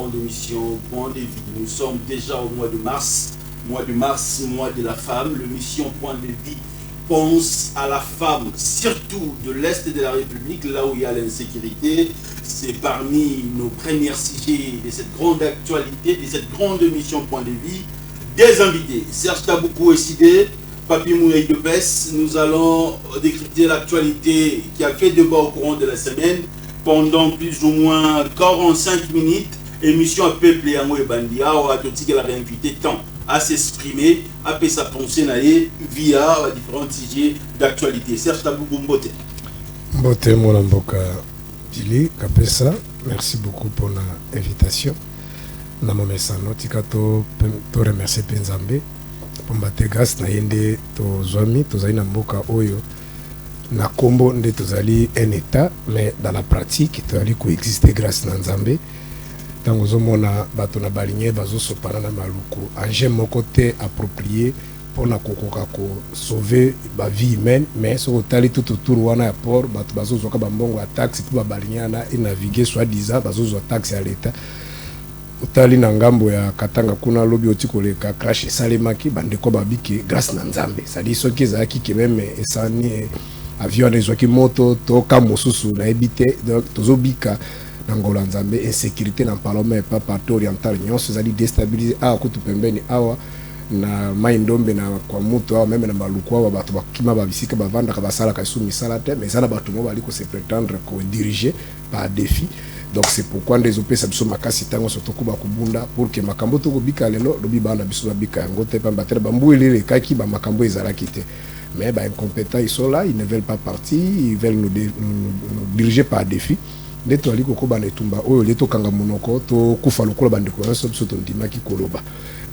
grande émission Point de vie. Nous sommes déjà au mois de mars, mois de la femme. L'émission Point de vie pense à la femme, surtout de l'Est de la République, là où il y a l'insécurité. C'est parmi nos premiers sujets de cette grande actualité, de cette grande émission Point de vie. Des invités, Serge Taboukou Essidé, Papi Mouyaï de Pes. Nous allons décrypter l'actualité qui a fait débat au courant de la semaine pendant plus ou moins 45 minutes. Émission à peuple et à moi et Bandia, on a dit qu'elle a réinvité tant à s'exprimer, à payer sa pensée via différents sujets d'actualité. Serge Taboukou Mbote. Mbote Molamboka Dili, Kapesa, merci beaucoup pour l'invitation. Namo mesano tika to remercier Penzambe pour mbattre grâce na yende to zwami to zali na mboka oyo na kombo nde to zali un état, mais dans la pratique to zali coexister grâce na Nzambe. Tango zomona bato na balinye bazo sopana na maluku anje moko te approprié pour na kokoka ko sauver ba vie humaine, mais so tali tout autour wana ya port bato bazo zoka ba mbongo ya taxi pour ba balinyana et naviguer soi-disant bazo zo taxi à l'état. Utali na ngambo ya Katanga kuna lobi otikoleka crash esalemaki bandeko babiki grâce na Nzambe. Sadi soki ezalaki ke même esani avion ezwaki moto to kamosusu na ebite donc tozobika na ngola Nzambe. Insécurité na parlement pas partout oriental nyonso ezali déstabiliser a kutu pembeni awa na maindombe na kwa mutu awa même na baluku awa bato bakima babisika bavanda ka basala ka sumi sala te mais sana bato mo bali ko se prétendre ko diriger par défi. Donc c'est pourquoi les OP ça biso makasi tango surtout ko bakubunda pour que makambo to ko bika lelo lobi bana biso babika ngote pa batela bambu elele kaki ba makambo ezalaki te. Mais ba incompétents ils sont là, ils ne veulent pas partir, ils veulent nous diriger par défi. Les toali ko ko bana tumba oyo leto kanga monoko to kufa lokola bandeko so biso to ndimaki koloba.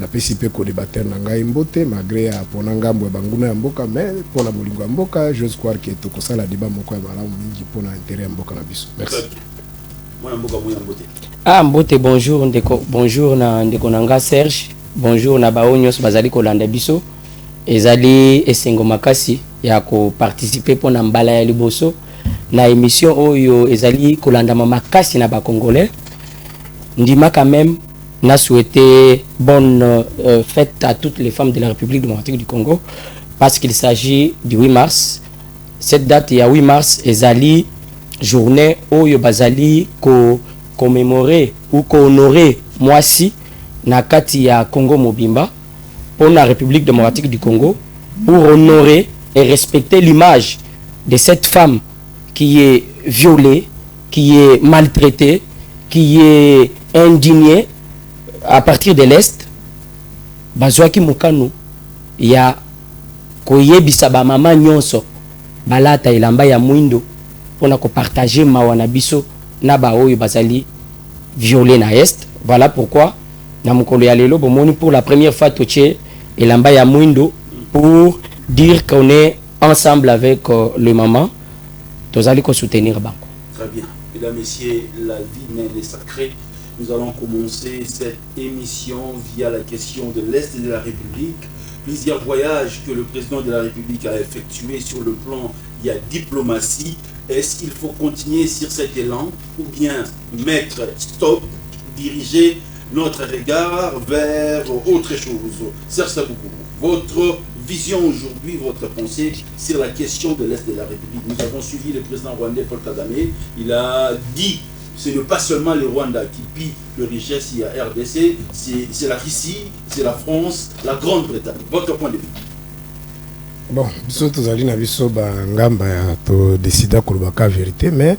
Na PCP ko débatteur na ngai mbote malgré a pona ngambo banguna ya mboka mais pona bolingo ya mboka j'ose croire que to ko sala débat moko ya malamu mingi pona intérêt ya mboka na biso. Merci. Ah Mbote, bonjour ndeko, bonjour na ndeko nanga Serge, bonjour na baonyos bazali kolanda biso ezali esengo makasi ya ko participer pour na mbala ya liboso na émission oyo ezali kolanda makasi na ba congolais. Ndima quand même na souhaité bonne fête à toutes les femmes de la République démocratique du Congo parce qu'il s'agit du 8 mars. Cette date il y a 8 mars ezali journée oyo bazali ko commémorer ou ko honorer moisi na kati ya Congo Mobimba pour la République démocratique du Congo pour honorer et respecter l'image de cette femme qui est violée, qui est maltraitée, qui est indignée à partir de l'Est. Bazwaki mukanu ya koyebisa ba mama nyonso balata ilamba ya mwindo pour na ko partager mawana biso na ba oyo bazali violé na est. Voilà pourquoi na mukolo ya lelo bomoni pour la première fois toche elamba ya mwindo pour dire qu'on est ensemble avec le maman tozali ko soutenir banko. Très bien. Mesdames, messieurs, la vie humaine est sacrée. Nous allons commencer cette émission via la question de l'Est de la République. Plusieurs voyages que le président de la République a effectués sur le plan il y a diplomatie. Est-ce qu'il faut continuer sur cet élan ou bien mettre stop, diriger notre regard vers autre chose? Serge Taboukou, votre vision aujourd'hui, votre pensée sur la question de l'Est de la République. Nous avons suivi le président rwandais Paul Kagame. Il a dit ce n'est pas seulement le Rwanda qui pille le richesse, il y a RDC, c'est la Russie, c'est la France, la Grande-Bretagne. Votre point de vue? Bon, biso tozali na biso ba ngamba ya to décida kolobaka vérité, mais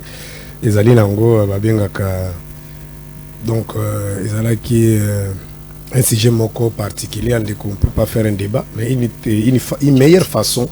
ezali nango babengaka donc ezalaki un sujet moko particulier, on ne peut pas faire un débat, mais une meilleure façon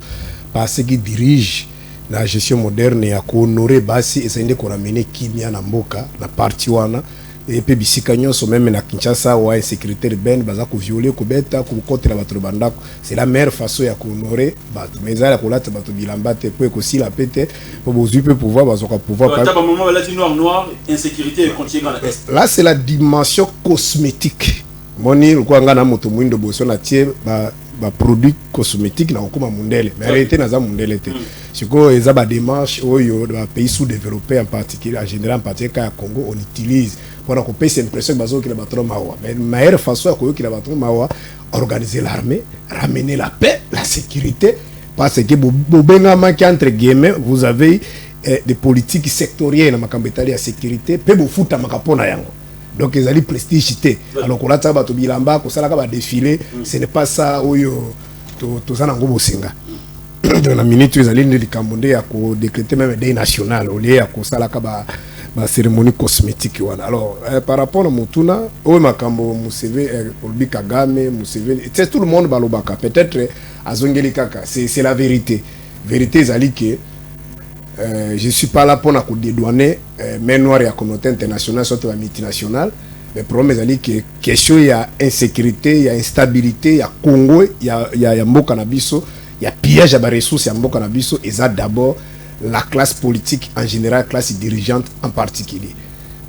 parce qu'il dirige la gestion moderne ya ko honorer basi esende ko ramener kimia na mboka na parti wana et puis bisika nyonso même na Kinshasa wa insécurité urbaine baza ko violer ko beta ko kotela bato bandako. C'est la meilleure façon ya ko honorer bato mais ça la ko lata bato bilamba te ko si la pete pour vous pouvoir bazoka pouvoir pas moment là noir insécurité continue dans l'est. Là c'est la dimension cosmétique. Moni ko nga na moto mwindo boso na tie ba ba produits cosmétiques na okoma mundele mais réalité na za mundele te siko eza ba démarche oyo ba pays sous-développés en particulier en général en particulier au Congo on utilise pour qu'on puisse impression bazo ki la batro mawa mais meilleure façon à koyo ki la batro mawa organiser l'armée ramener la paix la sécurité parce que bobenga manki entre guillemets vous avez des politiques sectorielles na makambetali ya sécurité pe bo futa makapona yango. Donc ils allaient prestigité. Alors qu'on a tabato bilamba, qu'on s'ala kaba défilé, ce n'est pas ça où to ça n'ango bosinga. Dans la minute ils allaient les Cambodais à décréter même des national au lieu à qu'on s'ala kaba ma cérémonie cosmétique voilà. Alors par rapport à Mutuna, au makambo Museveni Olbi Kagame, Museveni, c'est tout le monde balobaka. Peut-être à Zongeli Kaka, c'est la vérité. Vérité ils allaient que je ne suis pas là pour dédouaner mais noir et la communauté internationale surtout la multinationale mais le problème c'est que question il y a insécurité il y a instabilité il y a Congo il y a mboka na biso il y a pillage à ressources il y a mboka na biso et ça d'abord la classe politique en général classe dirigeante en particulier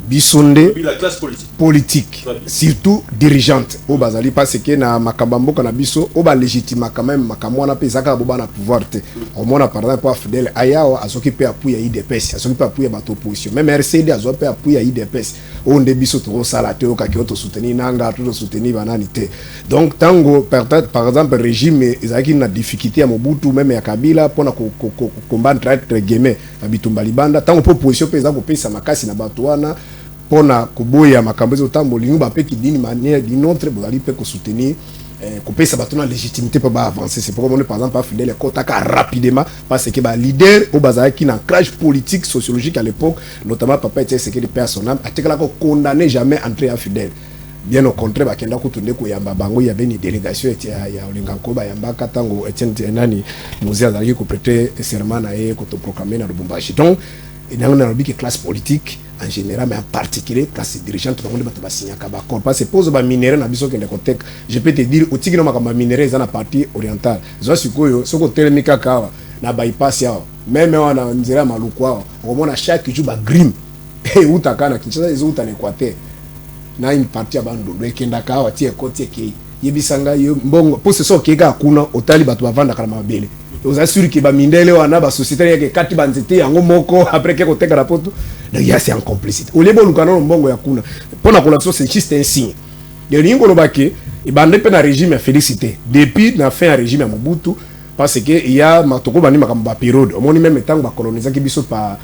bisonde la classe politique surtout dirigeante au bazali parce que na makambambo kana biso au ba légitime quand même makamwana pe zaka boba na pouvoir te au mona par exemple pour Fidel Ayao azokipe appui ya IDPS azokipe appui ya bato opposition même RCD azokipe appui ya IDPS on de biso to sala te o ka kyoto soutenir nanga to soutenir banani te donc tango par exemple régime ezaki na difficulté ya Mobutu même ya Kabila pona combattre entre guillemets na bitumba libanda tango opposition pe ezako pesa makasi na bato wana pona kuboya makambo zo tambo lingu ba pe ki dini manière d'une autre bozali pe ko soutenir couper sa bateau na légitimité pour avancer c'est pourquoi on par exemple pas Fidel Kotaka rapidement parce que ba leader au bazali qui na ancrage politique sociologique à l'époque notamment papa était ce que les personnes a tekala ko condamner jamais entrer à Fidel bien au contraire ba kenda ko tourner ko yamba bango ya beni délégation ya olinganko ba yamba katango Etienne nani musée azali ko prêter serment na ye ko to proclamer na Lubumbashi donc et dans la classe politique en général mais en particulier classe dirigeante tout le monde va signer un accord parce que pose ba minerai na biso kende kotek je peux te dire au tiki no makamba minerai za na partie orientale zo sikoyo soko telemika kawa na bypass yao même wana nzira malukwa on mona chaque jour ba grim et utakana Kinshasa ezo utana Équateur na une partie abando do kenda kawa tie kote ke yebisanga yo mbongo pour ce so keka kuna otali bato bavanda kala mabele aux assure que ba mindele wana ba société yake kati banzete yango moko après que koteka la poto donc il y a c'est en complicité au lebo lukana mbongo ya kuna pona kola so c'est juste un signe de lingo lo bake e bande pe na régime ya félicité depuis na fin ya régime ya Mobutu parce que il y a matoko bani makambo ba période au moni même temps ba coloniser ki biso pa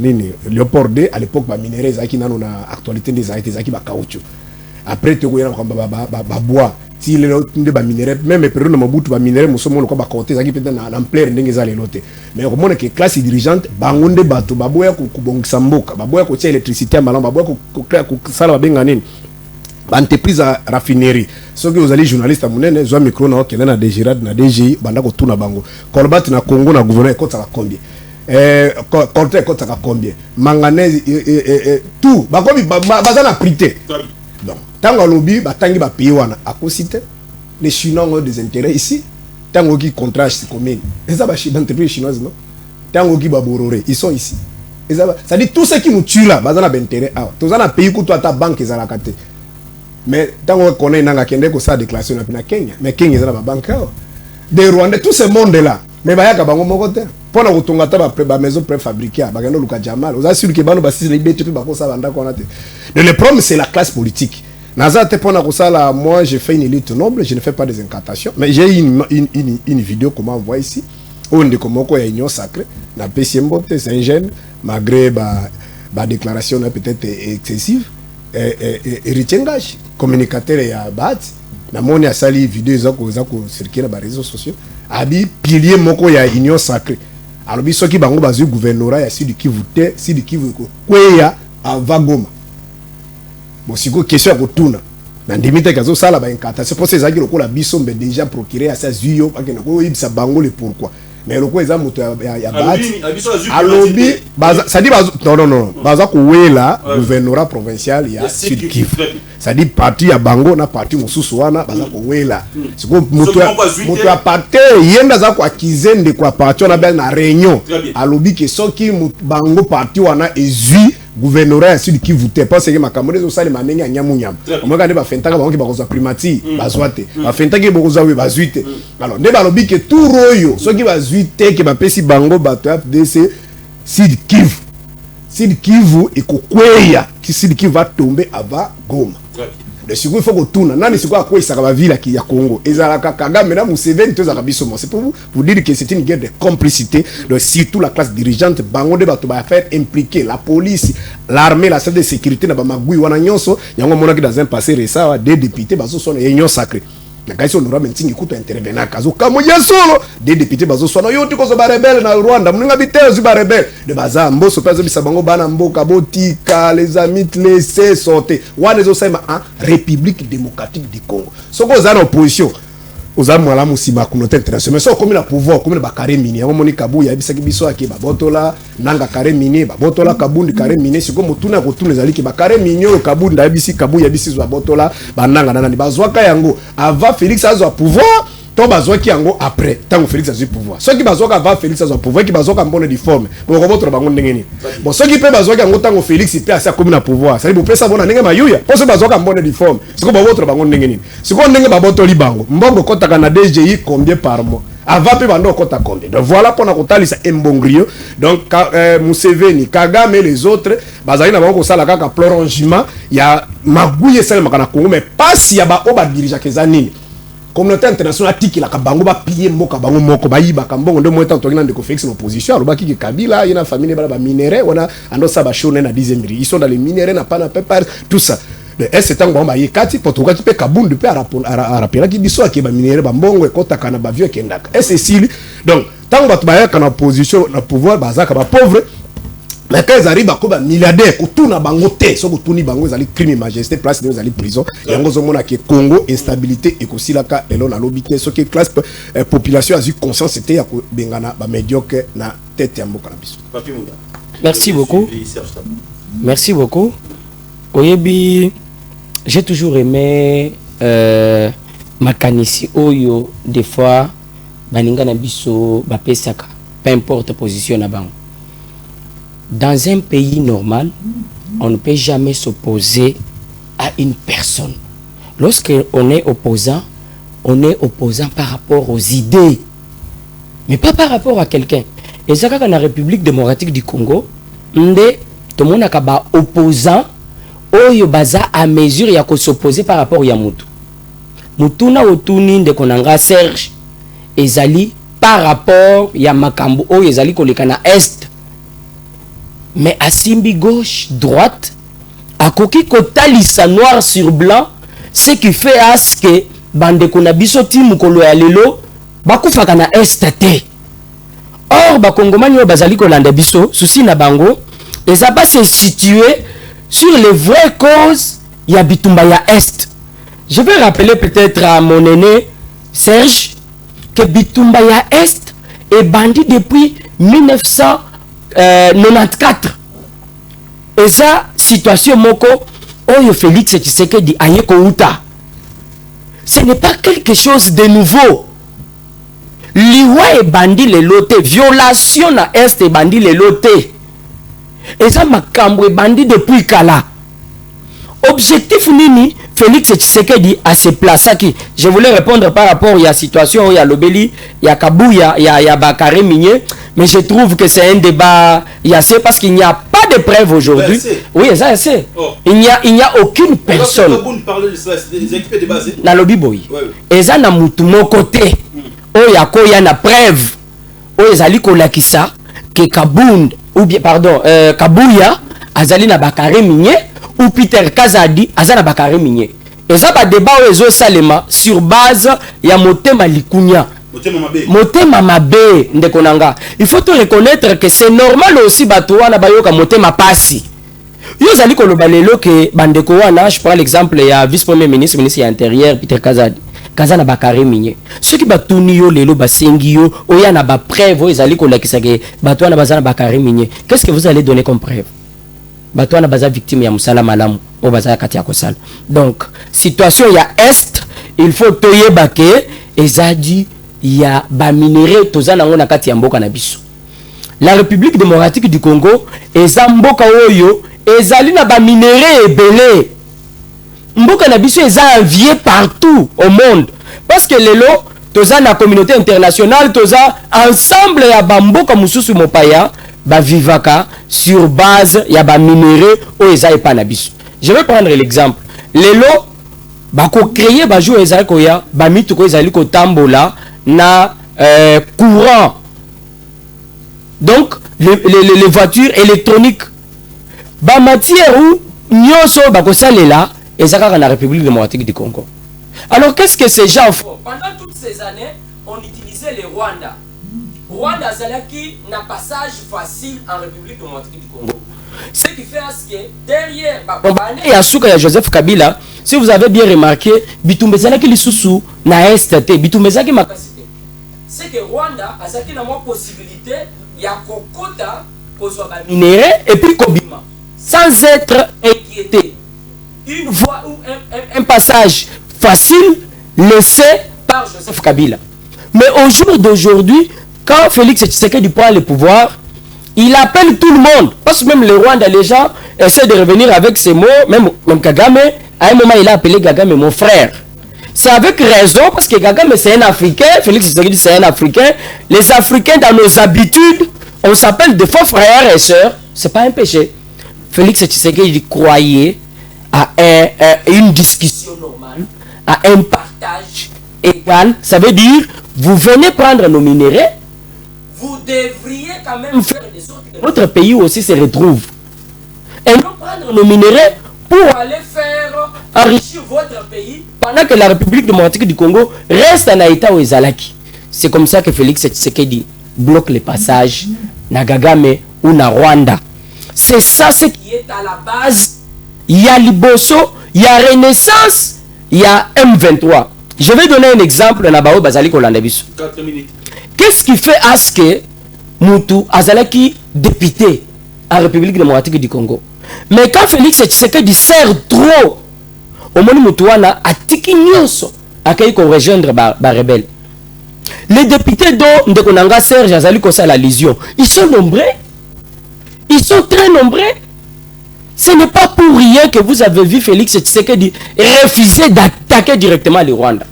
nini Léopold D à l'époque ba minerais zaki nano na actualité des arrêtés zaki ba caoutchouc après te ko yana ba bois si les de ba minerais même période na Mobutu ba minerais musomo ko ba côté zaki peut na ampleur ndenge za lelote mais au moins que classe dirigeante bangonde bato baboya ko kubongisa mboka baboya ko tia électricité malamba baboya ko sala ba benga nini entreprise à raffinerie ceux que vous allez journaliste à munene zo micro na okenda na DGRAD na DGI banda ko tuna bango Colbert na Congo na gouverneur ko tsaka combien contrat ko tsaka combien manganèse tout bakomi bazana prité donc tango lobby batangi ba pays wana akosite les chinois ont des intérêts ici tango qui contrat c'est commune les entreprises chinoises non tango qui ba bororé ils sont ici ça dit tout ce qui nous tue là bazana ba intérêt ah tous na pays ko toi ta banque za la kate mais tant qu'on connaît nanga kende ko sa déclaration na Kenya mais Kenya ezala ba banque de Rwanda tout ce monde là mais bayaka bango moko te pona ko tonga ta ba maison préfabriquée ba kendo luka jamal aux assure que bano ba sisi na ibete ba ko sa banda ko na te le problème c'est la classe politique naza te pona ko sala moi j'ai fait une élite noble je ne fais pas des incantations mais j'ai une vidéo comment on voit ici on dit comment ko ya union sacrée na PCMBO c'est un jeune malgré ba déclaration peut-être excessive héritier engagé communicateur ya bat na moni asali vidéo zako circuler ba réseaux sociaux abi pilier moko ya union sacrée alors bi soki bango bazu gouvernorat ya Sud Kivu te Sud Kivu ko kweya avagoma bon siko question ko tuna na ndimite kazo sala ba inkata c'est pour ça ezaki lokola biso mbe déjà procuré à sa zuyo akena ko yibisa bango le pourquoi mais loko eza moto ya bat alobi ça dit non baza ko wela gouvernorat provincial ya Sud Kivu ça dit parti ya bango na parti mususu wana baza ko wela siko moto ya parti yenda za ko akizende kwa parti na bel na réunion alobi ke soki bango parti wana ezui gouvernorat ya Sud Kivu te parce que makambo zo sali manenge ya nyamu nyamu omaka ne ba fentaka ba ki ba koza primati ba zwate ba fentaki bo koza we ba zwite alors ne ba lobi ke tout royo soki ba zwite ke ba pesi bango bato FDC Sud Kivu ekokweya ki Sud Kivu va tomber ava Goma. Le siku il faut que tourne nani siku akwe sakaba ville ki ya Congo ezalaka Kagame na Museveni tozaka biso mo c'est pour vous dire que c'est une guerre de complicité de surtout la classe dirigeante bango de bato ba faire impliquer la police l'armée la service de sécurité na ba magui wana nyonso yango monaki dans un passé récent des députés baso sona union sacrée na kaisi onora mentingi kuto intervenir kazo kamo ya solo des députés baso sona yo tiko zo ba rebelle na Rwanda muninga biteo zo ba rebelle de baza mboso pazo bisabango bana mboka botika les amis laisser sortir wana zo sema en République démocratique du Congo soko za na opposition oza mwala musima kunote international so comme la pouvoir comme ba carré mini yango moni kabuya bisaki biso ake ba botola nanga carré mini ba botola kabundi carré mini siko motuna ko tuna zali ki ba carré mini o kabunda yabisi kabuya bisi zo botola ba nanga nana ni bazwaka yango avant Félix azwa pouvoir to bazwaki yango après tango Félix azwa pouvoir soki bazwaka avant Félix azwa pouvoir ki bazwaka mbone di forme bo ko botola bango ndenge ni bon soki pe bazwaki yango tango Félix pe asa comme na pouvoir ça bo pesa bona ndenge mayuya poso bazwaka mbone di forme siko bo botola bango ndenge ni siko ndenge ba botoli bango mbongo kotaka na DGI combien par mois avant pe bando kota combien donc voilà pour na kotalisa embongrio donc Museveni Kagame et les autres bazali na bango sala kaka plongement ya maguye sala makana Congo mais pas si ya ba oba dirija kezanini communauté internationale tiki la kabango ba piller mboka bango moko ba yiba kambongo ndo moeta to ngina ndeko Félix l'opposition aloba ki Kabila yana famille ba minéraux wana ando sa ba shone na 10e ils sont dans les minéraux na pas na pépère tout ça le est tant ngomba yekati potoka ki pe kabundu pe arapela ki biso ki ba minéraux ba mbongo ekota kana ba vieux kendaka et c'est donc tant ba ba kana opposition na pouvoir bazaka ba pauvre mais quand ils arrivent à quoi milliardaire kutuna bango te so kutuni bango ezali crime majesté place de ezali prison yango zo mona ke Congo instabilité ekosilaka lelo na lobité so ke classe population a eu conscience c'était ya ko bengana ba médiocre na tête ya mboka na biso. Merci beaucoup. Merci beaucoup. Oyebi, j'ai toujours aimé makanisi oyo des fois baninga na biso ba pesaka peu importe position na bango. Dans un pays normal, on ne peut jamais s'opposer à une personne. Lorsqu'on est opposant par rapport aux idées, mais pas par rapport à quelqu'un. Et ça, quand dans la République démocratique du Congo, tout le monde a un opposant, oyo baza à mesure ya ko s'opposer par rapport ya mutu. Mutuna otuni de konanga Serge, ezali par rapport ya makambo oyo ezali kolekana est. Mais à Simbi gauche, droite, à Koki Kotalisa noir sur blanc, ce qui fait à ce que bande konabiso timu kolo ya lelo, bakufaka na estate. Or, bakongomani yo bazali kolanda biso, souci na bango, et ça va se situer sur les vraies causes ya bitumba ya est. Je vais rappeler peut-être à mon aîné Serge que bitumba ya est est bandit depuis 1994. Et ça, situation moko, oyo Félix Tshisekedi ayeko uta. Ce n'est pas quelque chose de nouveau. Liwa et bandi le lote, violation na est et bandi le lote. Et ça makambo et bandi depuis kala. Objectif nini, Félix Tshisekedi a se placé qui. Je voulais répondre par rapport à la situation, il y a Lobeli, il y a Kabou, il y a Bakary Minier. Mais je trouve que c'est un débat, il y a assez parce qu'il n'y a pas de preuves aujourd'hui. Oui, ça c'est. Oh. Il n'y a aucune personne. Dans le Biboy. Et ça n'a mon côté. Oh, il y a quoi, il y a une preuve. Oh, il y a Kolakisa que Kabound ou bien pardon, Kabouya azali na Bakary Minier ou Peter Kazadi azana Bakary Minier. Et ça va débat aux Salema sur base ya motema likunya. Motema mabe ndekonanga. Il faut te reconnaître que c'est normal aussi batoana bayoka motema pasi. Yo zali ko lobalelo que bandeko wana, je prends l'exemple ya vice-premier ministre de l'Intérieur Peter Kazadi. Kazana Bakary Minier. Ceux qui batuni yo lelo basengi yo oya na ba preuve ezali ko lakisa ke batoana bazana Bakary Minier. Qu'est-ce que vous allez donner comme preuve? Batoana baza victime ya musala malamu o baza kati ya kosala. Donc situation ya est, il faut toyeba ke ezadi ya ba minéraux tozana ngona kati ya mboka na biso. La République démocratique du Congo eza mboka oyo ezali na ba minéraux ebele. Mboka na biso eza envié partout au monde parce que lelo toza na communauté internationale, toza ensemble ya bamboka mususu mopaya ba vivaka sur base ya ba minéraux o eza epa na biso. Je vais prendre l'exemple. Lelo bako créer ba jour ezali ko ya ba mitu ko ezali ko tambola na courant. Donc les voitures électroniques ba matière ou nyoso bako salela ezaka na République démocratique du Congo. Alors qu'est-ce que ces gens font? Pendant toutes ces années, on utilisait les Rwanda. Rwanda zalaki na passage facile en République démocratique du Congo. Ce qui fait à ce que derrière et à Souka et Joseph Kabila, si vous avez bien remarqué, Bitumbezalaki lisusu na STT, Bitumbezaki makasité. C'est que Rwanda a zaki na moi possibilité ya kokota kozwa ba minéraux et puis kobima sans être inquiété. Une voie ou un passage facile laissé par Joseph Kabila. Mais au jour d'aujourd'hui, quand Félix Tshisekedi prend le pouvoir, il appelle tout le monde. Parce que même les Rwandais, les gens essaient de revenir avec ces mots. Même Kagame, à un moment, il a appelé Kagame mon frère. C'est avec raison, parce que Kagame, c'est un Africain. Félix Tshisekedi, c'est un Africain. Les Africains, dans nos habitudes, on s'appelle de faux frères et sœurs. C'est pas un péché. Félix Tshisekedi croyait à une discussion normale, à un partage égal. Ça veut dire, vous venez prendre nos minéraux, vous devriez quand même faire de sorte que notre pays aussi se retrouve. Et non prendre nos minéraux pour aller faire enrichir votre pays pendant que la République démocratique du Congo reste en état au Ezalaki. C'est comme ça que Félix Tshisekedi bloque les passages na Kagame ou na Rwanda. C'est ça ce qui est à la base. Il y a Liboso, il y a Renaissance, il y a M23. Je vais donner un exemple na Bao Bazali Kolandabiso. 4 minutes. Qu'est-ce qui fait à ce que Moutou Azalaki député en République démocratique du Congo? Mais quand Félix Tshisekedi sert trop, au moment Moutouana a tiki nyonso accueilli qu'on rejoindre ba rebelle. Les députés dont Ndekonanga Serge Azali Kosa la Légion, ils sont nombreux. Ils sont très nombreux. Ce n'est pas pour rien que vous avez vu Félix Tshisekedi refuser d'attaquer directement le Rwanda.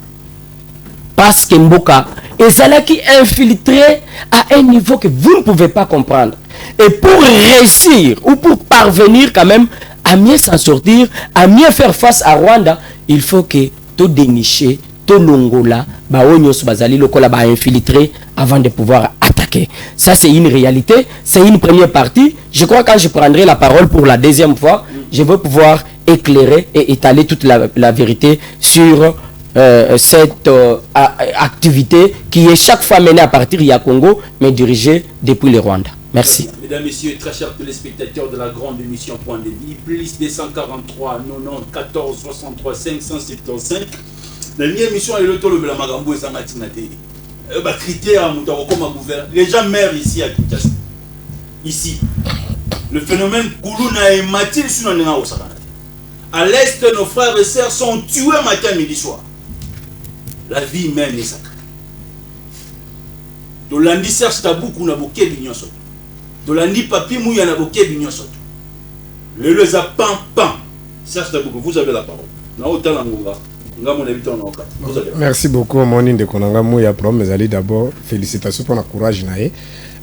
Parce que Mboka est cela qui est infiltré à un niveau que vous ne pouvez pas comprendre. Et pour réussir ou pour parvenir quand même à mieux s'en sortir, à mieux faire face à Rwanda, il faut que tout dénicher, tout longola, baonyos bazali lokola ba infiltré avant de pouvoir attaquer. Ça c'est une réalité, c'est une première partie. Je crois que quand je prendrai la parole pour la deuxième fois, je vais pouvoir éclairer et étaler toute la vérité sur cette activité qui est chaque fois menée à partir du Congo, mais dirigée depuis le Rwanda. Merci. Mesdames, Messieurs, très chers téléspectateurs de la grande émission Point de Vie, plus 243 90 14 63 575. La émission est le taux de la Magambo et Samatinate. Critère, les gens meurent ici à Kinshasa. Ici. Le phénomène Koulouna et Mathilde sont au Sakanate. À l'est, nos frères et sœurs sont tués matin, midi, soir. La vie même est sacrée. Dolandi Serge Tabou n'a boqué d'union soto. Dolandi Papi Mouya n'a boqué d'union soto. Le leza pan. Serge Tabou, vous avez la parole. Na autant la Mouga. Merci beaucoup, Moni de Konanga Mouya Prom. Mais d'abord, félicitations pour le courage.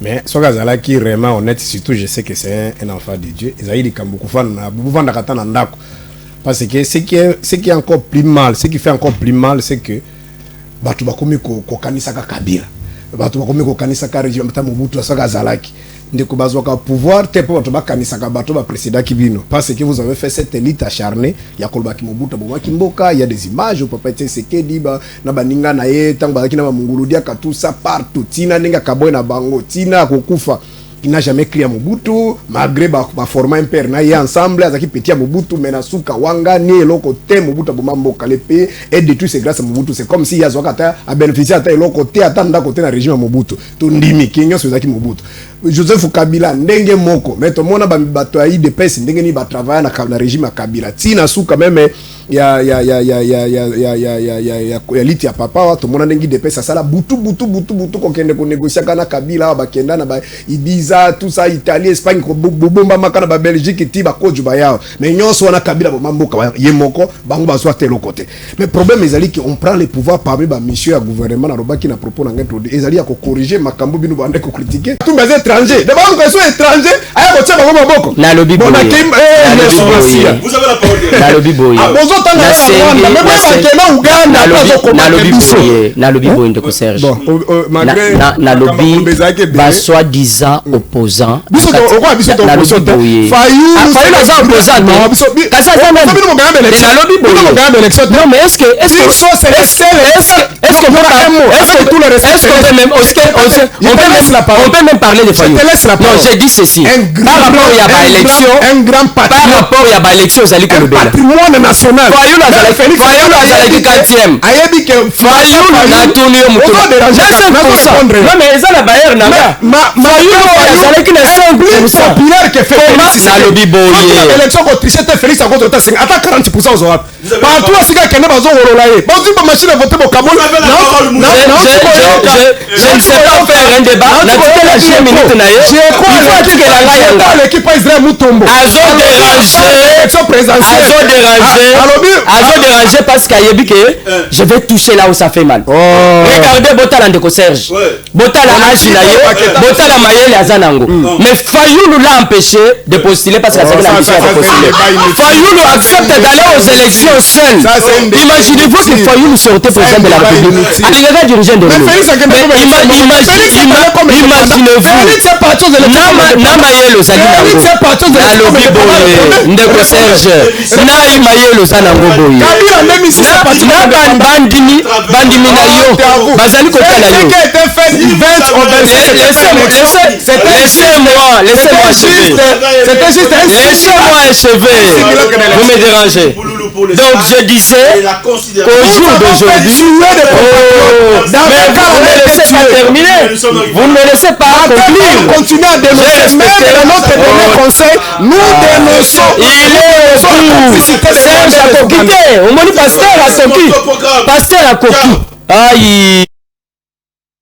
Mais ce gars-là qui est vraiment honnête, surtout, je sais que c'est un enfant de Dieu. Parce que ce qui est encore plus mal, ce qui fait encore plus mal, c'est que Batu bakomi ko kanisaka Kabila. Batu bakomi ko kanisaka régime Mobutu Saka Zalaki. Ndeko bazwaka pouvoir te po batu bakanisaka batu ba précédent kibino. Parce que vous avez fait cette élite acharnée, ya kolbaki Mobutu bomwa kimboka, il y a des images au papa Tshisekedi ba na baninga na ye tang bazaki na munguludia ka tout ça partout. Tina ninga kaboy na bango, tina kokufa. Il n'a jamais crié à Mobutu, malgré ba format impère na y ensemble, azaki petit à Mobutu, mais na suka wanga ni eloko te Mobutu bomambo kalepe et détruit c'est grâce à Mobutu. C'est comme si yazwaka a bénéficié à eloko te atanda côté na régime Mobutu. To ndimi kinyo sozaki Mobutu. Joseph Kabila ndenge moko mais to mona bato ya IDPS ndenge ni ba travailler na régime ya Kabila tina su quand même ya liti ya papa to mona ndenge IDPS sala butu ko kende ko négocier kana Kabila ba kenda na ba Ibiza tout ça Italie Espagne ko bomba makana ba Belgique ti ba koju ba yao mais nyonso wana Kabila ba mamboka ye moko bango ba soit tel côté mais problème ezali que on prend les pouvoirs parmi ba mission ya gouvernement na robaki na propos na ngento ezali ya ko corriger makambo binu bande ko critiquer tout mais étranger de bango sont étranger aya ko tshaba ko maboko na lobi boye vous avez la parole na lobi boye bozo tanga na Rwanda mais ba kena Uganda na lobi boye ndeko Serge na lobi ba soi-disant opposant na lobi boye Fayulu za opposant kasa za même na lobi boye non mais est-ce que on peut même parler de Fayulu. Non, j'ai dit ceci. Par rapport à la élection, ça le patrimoine national. Fayulu a la 4e. Fayulu a tourné au mouton. Non mais ça la bailleur nanga. Fayulu a la 5% populaire que fait Félix. Na lobi boye. L'élection contre Trichette Félix a contre 5. Atta 40% aux autres. Partout à ce gars bazo rololaye. Bazo ba machine à voter au Cameroun. Je ne sais pas faire un débat. Na toute la 5 minutes na yo. Il faut attirer la gagne. L'équipe Israël Mutombo. Azo déranger parce qu'ayebi que je vais toucher là où ça fait mal. Regardez Botala ndeko Serge. Botala agi na ye. Botala mayele azanango. Mais Fayulu l'a empêché de postuler parce qu'il a l'ambition de postuler. Fayulu accepte d'aller aux élections seul. Imaginez-vous que Fayulu sortait président de la République. Alingaka dirigeant de l'eau. Imaginez-vous. Nama yelo zali nango. Na lobi boye. Ndeko Serge. Na imayelo zali nango boye. Na bandimi na yo. Bazali kotala yo. Laissez-moi achever. Laissez-moi achever. Vous me dérangez. Donc je disais qu'au jour d'aujourd'hui, vous ne me laissez pas terminer. Vous ne me laissez pas conclure. Continuez à dénoncer. Même notre dernier conseil, nous dénonçons. Il est pour Serge à Kokité. On m'a dit pasteur à Koki. Pasteur à Koki. Aïe.